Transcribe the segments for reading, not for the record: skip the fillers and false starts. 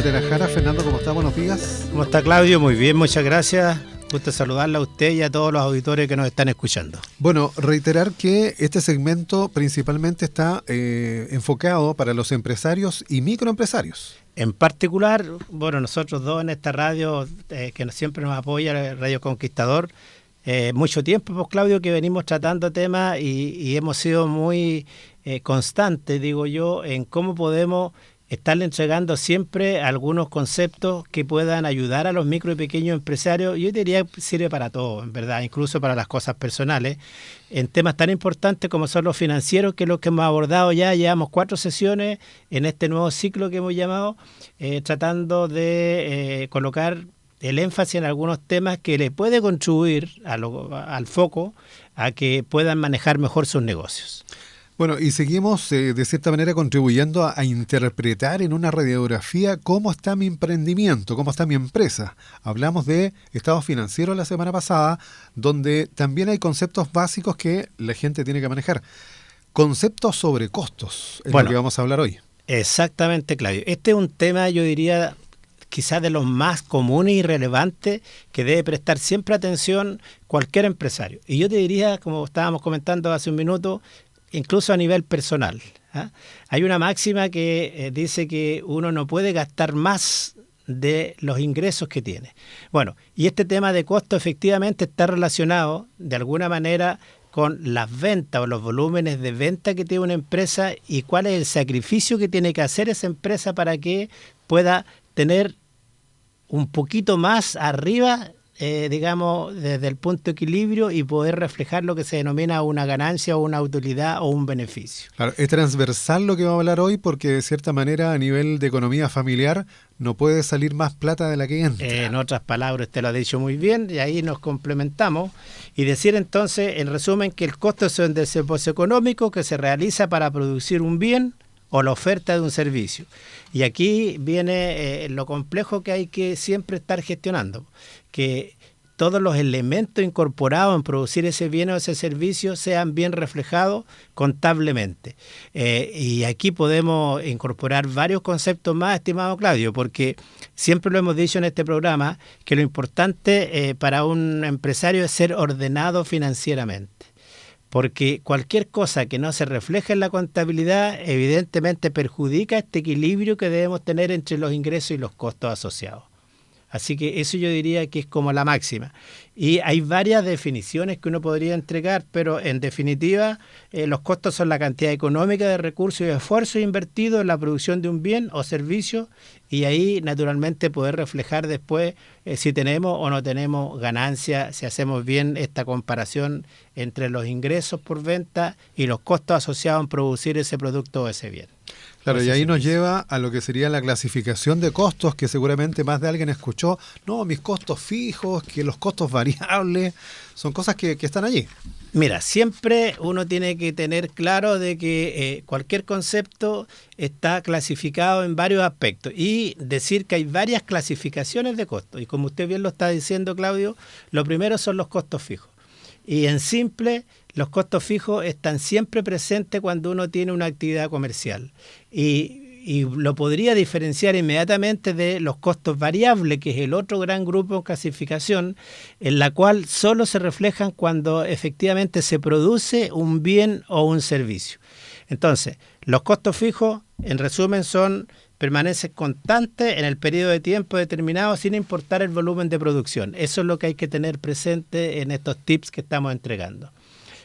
Reitera Jara. Fernando, ¿cómo está? Buenos días. ¿Cómo está, Claudio? Muy bien, muchas gracias. Gusto saludarla a usted y a todos los auditores que nos están escuchando. Bueno, reiterar que este segmento principalmente está enfocado para los empresarios y microempresarios. En particular, bueno, nosotros dos en esta radio que siempre nos apoya, Radio Conquistador, mucho tiempo, pues, Claudio, que venimos tratando temas y hemos sido muy constantes, digo yo, en cómo podemos estarle entregando siempre algunos conceptos que puedan ayudar a los micro y pequeños empresarios. Yo diría que sirve para todo, en verdad, incluso para las cosas personales, en temas tan importantes como son los financieros, que es lo que hemos abordado ya. Llevamos 4 sesiones en este nuevo ciclo que hemos llamado, tratando de colocar el énfasis en algunos temas que le puede contribuir al foco a que puedan manejar mejor sus negocios. Bueno, y seguimos de cierta manera contribuyendo a interpretar en una radiografía cómo está mi emprendimiento, cómo está mi empresa. Hablamos de estados financieros la semana pasada, donde también hay conceptos básicos que la gente tiene que manejar. Conceptos sobre costos, es lo que vamos a hablar hoy. Exactamente, Claudio. Este es un tema, yo diría, quizás de los más comunes y relevantes que debe prestar siempre atención cualquier empresario. Y yo te diría, como estábamos comentando hace un minuto, incluso a nivel personal. Hay una máxima que dice que uno no puede gastar más de los ingresos que tiene. Bueno, y este tema de costo efectivamente está relacionado de alguna manera con las ventas o los volúmenes de venta que tiene una empresa y cuál es el sacrificio que tiene que hacer esa empresa para que pueda tener un poquito más arriba, digamos, desde el punto de equilibrio y poder reflejar lo que se denomina una ganancia o una utilidad o un beneficio. Claro, es transversal lo que vamos a hablar hoy porque de cierta manera a nivel de economía familiar no puede salir más plata de la que entra. En otras palabras, usted lo ha dicho muy bien y ahí nos complementamos y decir entonces, en resumen, que el costo es un desembolso económico que se realiza para producir un bien o la oferta de un servicio. Y aquí viene lo complejo que hay que siempre estar gestionando, que todos los elementos incorporados en producir ese bien o ese servicio sean bien reflejados contablemente. Y aquí podemos incorporar varios conceptos más, estimado Claudio, porque siempre lo hemos dicho en este programa, que lo importante para un empresario es ser ordenado financieramente. Porque cualquier cosa que no se refleje en la contabilidad evidentemente perjudica este equilibrio que debemos tener entre los ingresos y los costos asociados. Así que eso yo diría que es como la máxima. Y hay varias definiciones que uno podría entregar, pero en definitiva los costos son la cantidad económica de recursos y esfuerzos invertidos en la producción de un bien o servicio y ahí naturalmente poder reflejar después si tenemos o no tenemos ganancia, si hacemos bien esta comparación entre los ingresos por venta y los costos asociados en producir ese producto o ese bien. Claro, y ahí nos lleva a lo que sería la clasificación de costos, que seguramente más de alguien escuchó. No, mis costos fijos, que los costos variables, son cosas que están allí. Mira, siempre uno tiene que tener claro de que cualquier concepto está clasificado en varios aspectos y decir que hay varias clasificaciones de costos. Y como usted bien lo está diciendo, Claudio, lo primero son los costos fijos. Y en simple, los costos fijos están siempre presentes cuando uno tiene una actividad comercial. Y lo podría diferenciar inmediatamente de los costos variables, que es el otro gran grupo de clasificación, en la cual solo se reflejan cuando efectivamente se produce un bien o un servicio. Entonces, los costos fijos, en resumen, permanecen constantes en el periodo de tiempo determinado sin importar el volumen de producción. Eso es lo que hay que tener presente en estos tips que estamos entregando.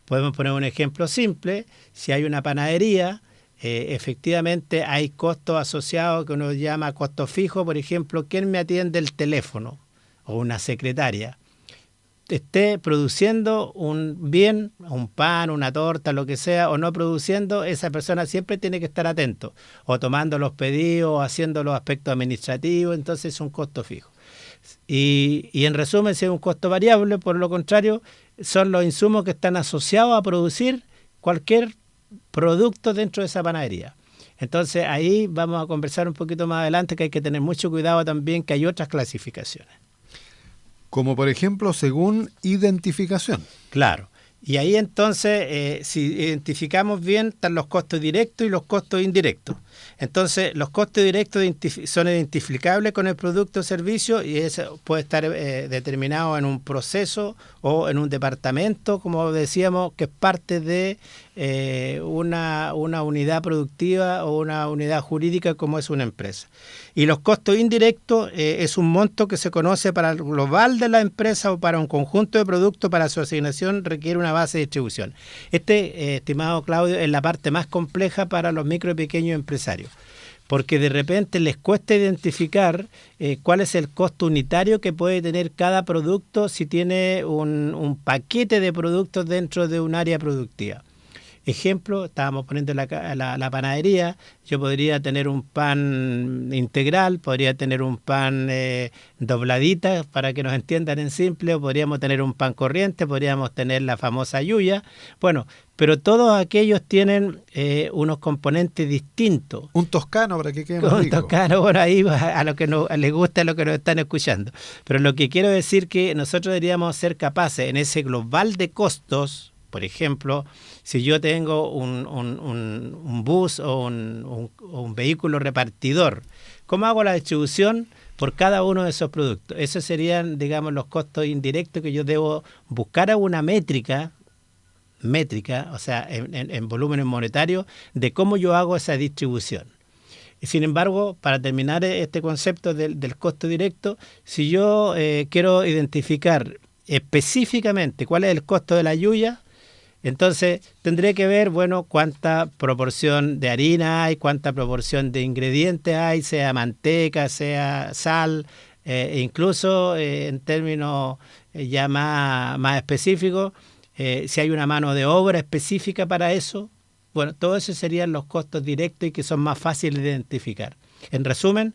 Podemos poner un ejemplo simple. Si hay una panadería, efectivamente hay costos asociados que uno llama costos fijos. Por ejemplo, ¿quién me atiende el teléfono? O una secretaria. Esté produciendo un bien, un pan, una torta, lo que sea, o no produciendo, esa persona siempre tiene que estar atento, o tomando los pedidos, o haciendo los aspectos administrativos, entonces es un costo fijo. Y en resumen, si es un costo variable, por lo contrario, son los insumos que están asociados a producir cualquier producto dentro de esa panadería. Entonces ahí vamos a conversar un poquito más adelante que hay que tener mucho cuidado también, que hay otras clasificaciones. Como por ejemplo, según identificación. Claro. Y ahí entonces, si identificamos bien, están los costos directos y los costos indirectos. Entonces, los costos directos son identificables con el producto o servicio y eso puede estar determinado en un proceso o en un departamento, como decíamos, que es parte de una unidad productiva o una unidad jurídica como es una empresa. Y los costos indirectos es un monto que se conoce para el global de la empresa o para un conjunto de productos. Para su asignación requiere una base de distribución. Estimado Claudio, es la parte más compleja para los micro y pequeños empresarios, porque de repente les cuesta identificar cuál es el costo unitario que puede tener cada producto si tiene un paquete de productos dentro de un área productiva. Ejemplo, estábamos poniendo la panadería. Yo podría tener un pan integral, podría tener un pan dobladita, para que nos entiendan en simple, o podríamos tener un pan corriente, podríamos tener la famosa yuya. Bueno, pero todos aquellos tienen unos componentes distintos. Un toscano para que quede más rico. Un toscano, bueno, ahí a lo que les gusta, a lo que nos están escuchando. Pero lo que quiero decir que nosotros deberíamos ser capaces en ese global de costos. Por ejemplo, si yo tengo un bus o un vehículo repartidor, ¿cómo hago la distribución por cada uno de esos productos? Esos serían, digamos, los costos indirectos que yo debo buscar a una métrica, o sea, en volúmenes monetarios, de cómo yo hago esa distribución. Sin embargo, para terminar este concepto del costo directo, si yo quiero identificar específicamente cuál es el costo de la yuya, entonces tendré que ver, bueno, cuánta proporción de harina hay, cuánta proporción de ingredientes hay, sea manteca, sea sal, e incluso en términos ya más específicos, si hay una mano de obra específica para eso. Bueno, todo eso serían los costos directos y que son más fáciles de identificar. En resumen,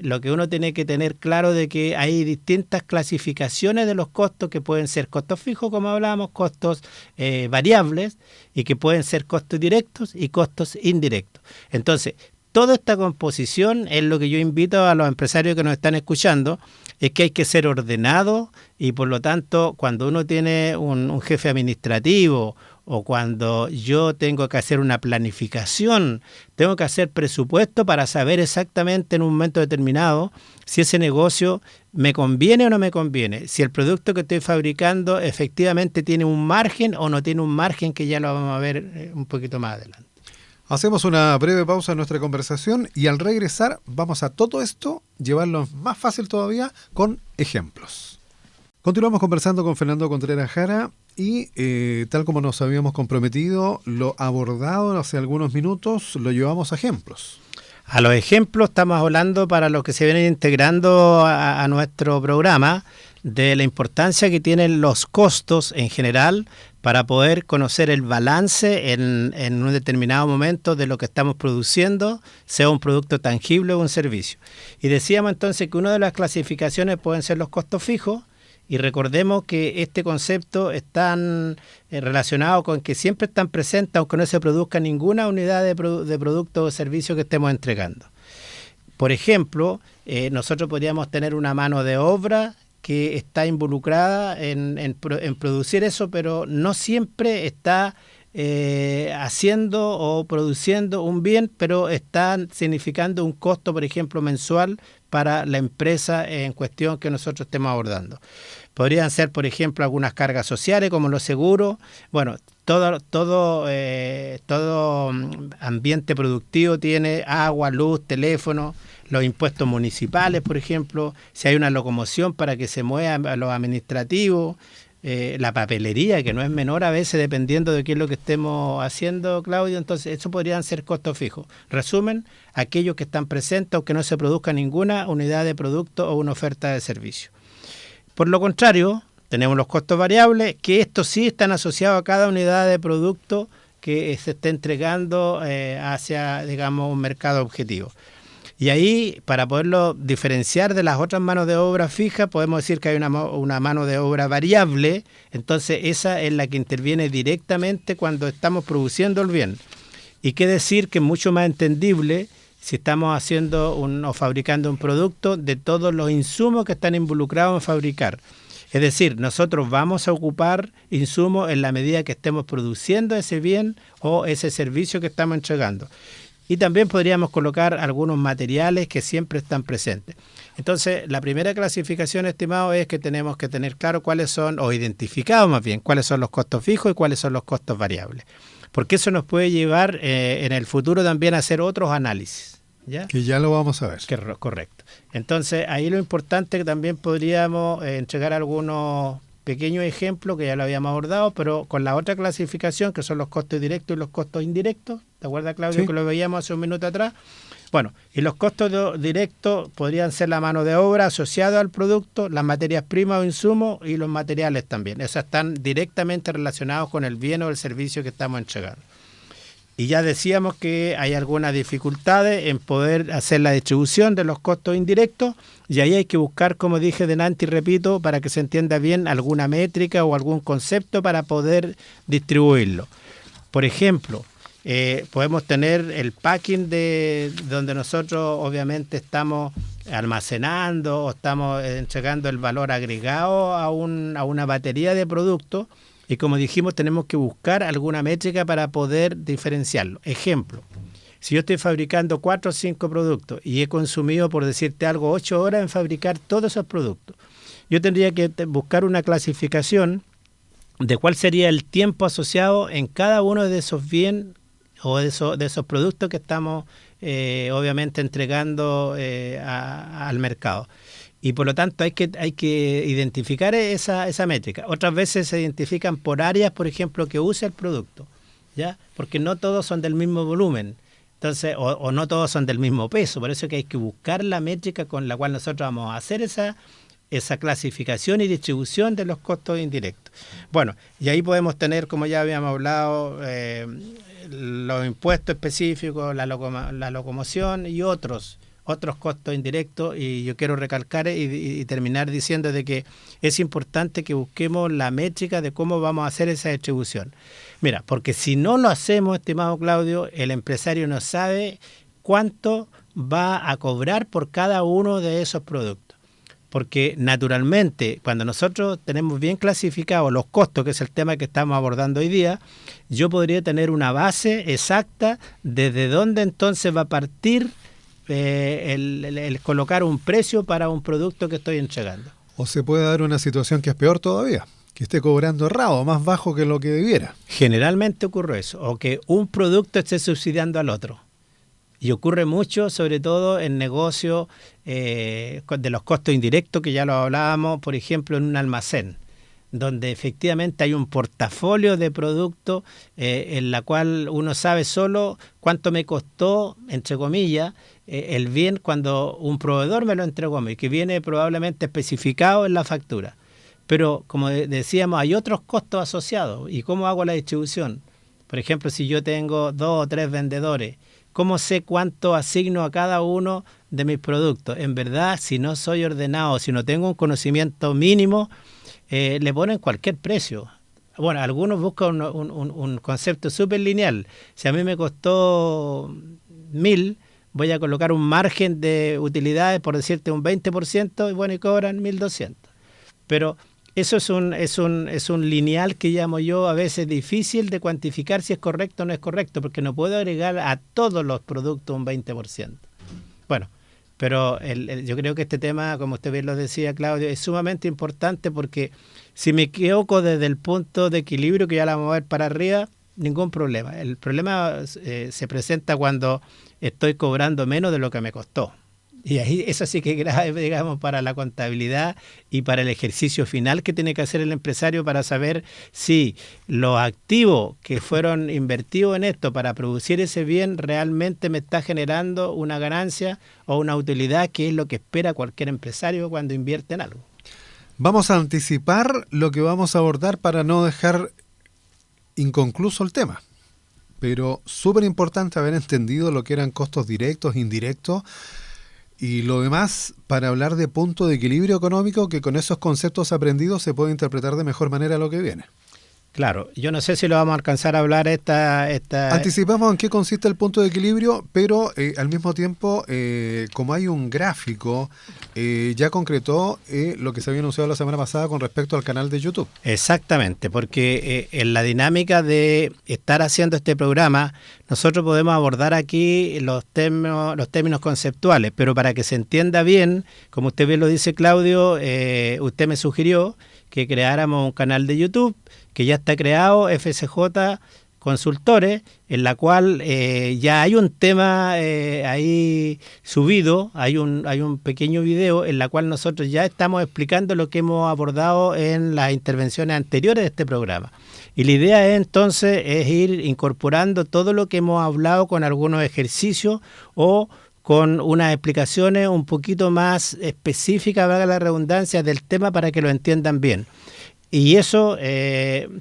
lo que uno tiene que tener claro de que hay distintas clasificaciones de los costos que pueden ser costos fijos, como hablábamos, costos variables, y que pueden ser costos directos y costos indirectos. Entonces, toda esta composición es lo que yo invito a los empresarios que nos están escuchando, es que hay que ser ordenado y por lo tanto cuando uno tiene un jefe administrativo o cuando yo tengo que hacer una planificación, tengo que hacer presupuesto para saber exactamente en un momento determinado si ese negocio me conviene o no me conviene, si el producto que estoy fabricando efectivamente tiene un margen o no tiene un margen, que ya lo vamos a ver un poquito más adelante. Hacemos una breve pausa en nuestra conversación y al regresar vamos a todo esto llevarlo más fácil todavía con ejemplos. Continuamos conversando con Fernando Contreras Jara y tal como nos habíamos comprometido, lo abordado hace algunos minutos lo llevamos a ejemplos. A los ejemplos estamos hablando para los que se vienen integrando a nuestro programa de la importancia que tienen los costos en general para poder conocer el balance en un determinado momento de lo que estamos produciendo, sea un producto tangible o un servicio. Y decíamos entonces que una de las clasificaciones pueden ser los costos fijos, y recordemos que este concepto está relacionado con que siempre están presentes, aunque no se produzca ninguna unidad de producto o servicio que estemos entregando. Por ejemplo, nosotros podríamos tener una mano de obra que está involucrada en producir eso, pero no siempre está haciendo o produciendo un bien, pero está significando un costo, por ejemplo, mensual para la empresa en cuestión que nosotros estemos abordando. Podrían ser, por ejemplo, algunas cargas sociales como los seguros. Bueno, todo ambiente productivo tiene agua, luz, teléfono, los impuestos municipales, por ejemplo, si hay una locomoción para que se mueva los administrativos, la papelería, que no es menor a veces dependiendo de qué es lo que estemos haciendo, Claudio. Entonces, eso podrían ser costos fijos. Resumen, aquellos que están presentes aunque no se produzca ninguna unidad de producto o una oferta de servicio. Por lo contrario, tenemos los costos variables, que estos sí están asociados a cada unidad de producto que se esté entregando hacia, digamos, un mercado objetivo. Y ahí, para poderlo diferenciar de las otras manos de obra fijas, podemos decir que hay una mano de obra variable. Entonces, esa es la que interviene directamente cuando estamos produciendo el bien. Y qué decir que es mucho más entendible si estamos haciendo o fabricando un producto de todos los insumos que están involucrados en fabricar. Es decir, nosotros vamos a ocupar insumos en la medida que estemos produciendo ese bien o ese servicio que estamos entregando. Y también podríamos colocar algunos materiales que siempre están presentes. Entonces, la primera clasificación, estimado, es que tenemos que tener claro cuáles son, o identificados más bien, cuáles son los costos fijos y cuáles son los costos variables. Porque eso nos puede llevar en el futuro también a hacer otros análisis, ¿ya? Que ya lo vamos a ver. Correcto. Entonces, ahí lo importante que también podríamos entregar algunos pequeños ejemplos que ya lo habíamos abordado, pero con la otra clasificación, que son los costos directos y los costos indirectos. ¿Te acuerdas, Claudio, Sí. que lo veíamos hace un minuto atrás? Bueno, y los costos directos podrían ser la mano de obra asociada al producto, las materias primas o insumos y los materiales también. Esos están directamente relacionados con el bien o el servicio que estamos entregando. Y ya decíamos que hay algunas dificultades en poder hacer la distribución de los costos indirectos, y ahí hay que buscar, como dije delante y repito, para que se entienda bien, alguna métrica o algún concepto para poder distribuirlo. Por ejemplo, podemos tener el packing de donde nosotros obviamente estamos almacenando o estamos entregando el valor agregado a una batería de productos. Y como dijimos, tenemos que buscar alguna métrica para poder diferenciarlo. Ejemplo, si yo estoy fabricando 4 o 5 productos y he consumido, por decirte algo, 8 horas en fabricar todos esos productos, yo tendría que buscar una clasificación de cuál sería el tiempo asociado en cada uno de esos bienes o de esos productos que estamos obviamente entregando al mercado. Y por lo tanto hay que identificar esa métrica. Otras veces se identifican por áreas, por ejemplo, que usa el producto, ¿ya? Porque no todos son del mismo volumen, entonces o no todos son del mismo peso. Por eso es que hay que buscar la métrica con la cual nosotros vamos a hacer esa clasificación y distribución de los costos indirectos. Bueno, y ahí podemos tener, como ya habíamos hablado, los impuestos específicos, la locomoción y otros costos indirectos, y yo quiero recalcar y terminar diciendo de que es importante que busquemos la métrica de cómo vamos a hacer esa distribución. Mira, porque si no lo hacemos, estimado Claudio, el empresario no sabe cuánto va a cobrar por cada uno de esos productos. Porque naturalmente, cuando nosotros tenemos bien clasificados los costos, que es el tema que estamos abordando hoy día, yo podría tener una base exacta desde dónde entonces va a partir el colocar un precio para un producto que estoy entregando. O se puede dar una situación que es peor todavía, que esté cobrando errado, más bajo que lo que debiera. Generalmente ocurre eso, o que un producto esté subsidiando al otro. Y ocurre mucho, sobre todo en negocios de los costos indirectos, que ya lo hablábamos, por ejemplo, en un almacén, donde efectivamente hay un portafolio de productos en la cual uno sabe solo cuánto me costó, entre comillas, el bien cuando un proveedor me lo entregó y que viene probablemente especificado en la factura. Pero, como decíamos, hay otros costos asociados. ¿Y cómo hago la distribución? Por ejemplo, si yo tengo 2 o 3 vendedores, ¿cómo sé cuánto asigno a cada uno de mis productos? En verdad, si no soy ordenado, si no tengo un conocimiento mínimo, le ponen cualquier precio. Bueno, algunos buscan un concepto súper lineal. Si a mí me costó 1.000, voy a colocar un margen de utilidades, por decirte un 20%, y bueno, y cobran 1.200. Pero eso es un lineal que llamo yo a veces difícil de cuantificar si es correcto o no es correcto, porque no puedo agregar a todos los productos un 20%. Bueno, pero yo creo que este tema, como usted bien lo decía, Claudio, es sumamente importante, porque si me equivoco desde el punto de equilibrio, que ya la vamos a ver para arriba, ningún problema. El problema se presenta cuando estoy cobrando menos de lo que me costó. Y ahí eso sí que es grave, digamos, para la contabilidad y para el ejercicio final que tiene que hacer el empresario para saber si los activos que fueron invertidos en esto para producir ese bien realmente me está generando una ganancia o una utilidad, que es lo que espera cualquier empresario cuando invierte en algo. Vamos a anticipar lo que vamos a abordar para no dejar inconcluso el tema. Pero súper importante haber entendido lo que eran costos directos, indirectos, y lo demás para hablar de punto de equilibrio económico, que con esos conceptos aprendidos se puede interpretar de mejor manera lo que viene. Claro, yo no sé si lo vamos a alcanzar a hablar esta... Anticipamos en qué consiste el punto de equilibrio, pero al mismo tiempo, como hay un gráfico, ya concretó lo que se había anunciado la semana pasada con respecto al canal de YouTube. Exactamente, porque en la dinámica de estar haciendo este programa, nosotros podemos abordar aquí los términos conceptuales, pero para que se entienda bien, como usted bien lo dice, Claudio, usted me sugirió que creáramos un canal de YouTube que ya está creado, FSJ Consultores, en la cual ya hay un tema ahí subido, hay un pequeño video en la cual nosotros ya estamos explicando lo que hemos abordado en las intervenciones anteriores de este programa. Y la idea entonces es ir incorporando todo lo que hemos hablado con algunos ejercicios o con unas explicaciones un poquito más específicas, valga la redundancia, del tema para que lo entiendan bien. Y eso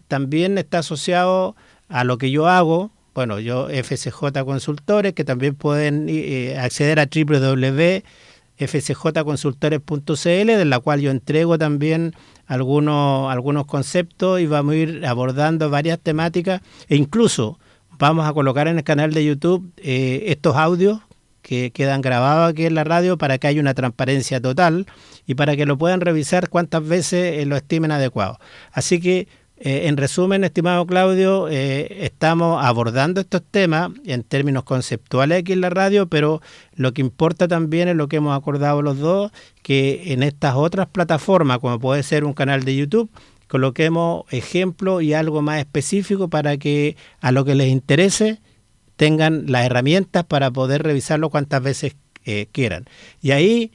también está asociado a lo que yo hago. Bueno, yo FSJ Consultores, que también pueden acceder a www.fsjconsultores.cl, de la cual yo entrego también algunos conceptos y vamos a ir abordando varias temáticas. E incluso vamos a colocar en el canal de YouTube estos audios que quedan grabados aquí en la radio para que haya una transparencia total y para que lo puedan revisar cuantas veces lo estimen adecuado. Así que, en resumen, estimado Claudio, estamos abordando estos temas en términos conceptuales aquí en la radio, pero lo que importa también es lo que hemos acordado los dos, que en estas otras plataformas, como puede ser un canal de YouTube, coloquemos ejemplos y algo más específico para que a lo que les interese tengan las herramientas para poder revisarlo cuantas veces quieran. Y ahí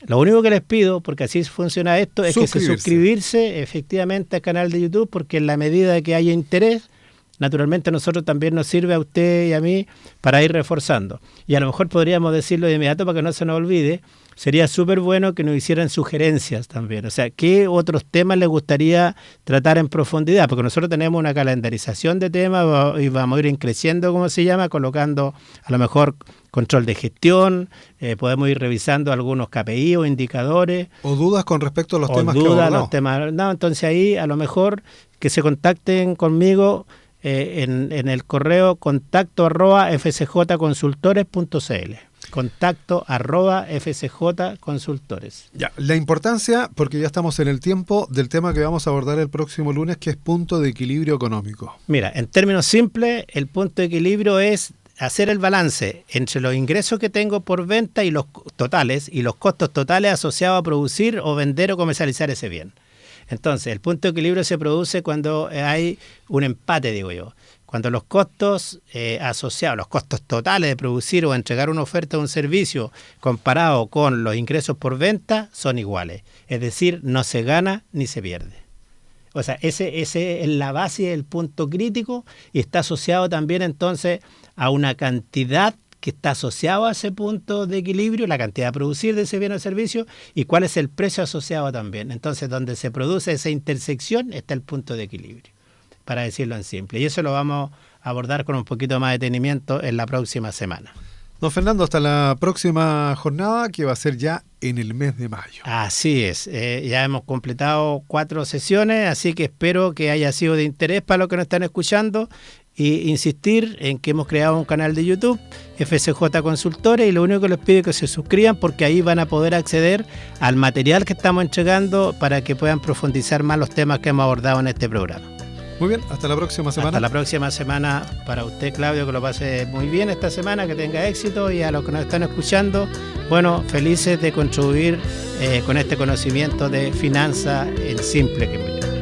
lo único que les pido, porque así funciona esto, es que se suscribirse efectivamente al canal de YouTube, porque en la medida que haya interés, naturalmente a nosotros también nos sirve a usted y a mí para ir reforzando. Y a lo mejor podríamos decirlo de inmediato para que no se nos olvide, sería súper bueno que nos hicieran sugerencias también. O sea, ¿qué otros temas les gustaría tratar en profundidad? Porque nosotros tenemos una calendarización de temas y vamos a ir creciendo, ¿cómo se llama? Colocando a lo mejor control de gestión, podemos ir revisando algunos KPI o indicadores. O dudas con respecto a los temas que abordamos. No, entonces ahí a lo mejor que se contacten conmigo en el correo contacto@fsjconsultores.cl. contacto@fsjconsultores. Ya, la importancia, porque ya estamos en el tiempo, del tema que vamos a abordar el próximo lunes, que es punto de equilibrio económico. Mira, en términos simples, el punto de equilibrio es hacer el balance entre los ingresos que tengo por venta y los totales y los costos totales asociados a producir o vender o comercializar ese bien. Entonces, el punto de equilibrio se produce cuando hay un empate, digo yo. Cuando los costos asociados, los costos totales de producir o entregar una oferta o un servicio comparado con los ingresos por venta son iguales. Es decir, no se gana ni se pierde. O sea, ese es la base, el punto crítico, y está asociado también entonces a una cantidad que está asociado a ese punto de equilibrio, la cantidad a producir de ese bien o servicio, y cuál es el precio asociado también. Entonces, donde se produce esa intersección está el punto de equilibrio, para decirlo en simple. Y eso lo vamos a abordar con un poquito más de detenimiento en la próxima semana. Don Fernando, hasta la próxima jornada, que va a ser ya en el mes de mayo. Así es, ya hemos completado 4 sesiones, así que espero que haya sido de interés para los que nos están escuchando, y insistir en que hemos creado un canal de YouTube, FSJ Consultores, y lo único que les pido es que se suscriban, porque ahí van a poder acceder al material que estamos entregando para que puedan profundizar más los temas que hemos abordado en este programa. Muy bien, hasta la próxima semana. Hasta la próxima semana para usted, Claudio, que lo pase muy bien esta semana, que tenga éxito, y a los que nos están escuchando, bueno, felices de contribuir con este conocimiento de finanzas en simple que me llamo.